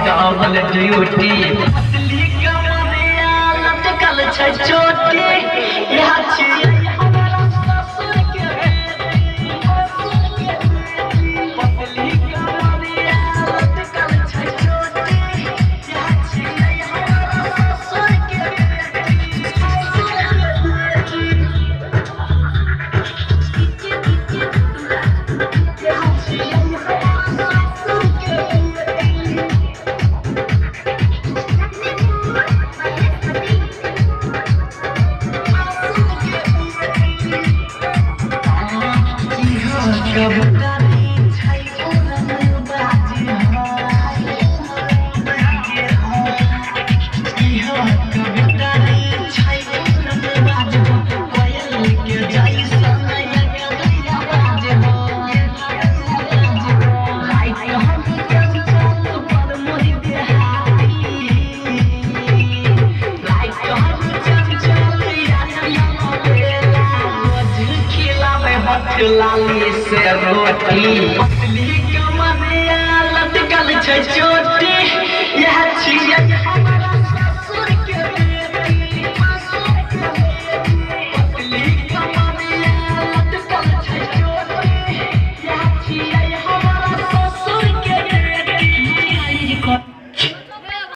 double duty असली कमरिया लटकल छै चोटी यहाँ छियै हमारा ससुर के बेटी असली कमरिया लटकल छै चोटी यहाँ छियै हमारा ससुर के बेटी यहाँ छियै हमारा ससुर के लाली से रोटी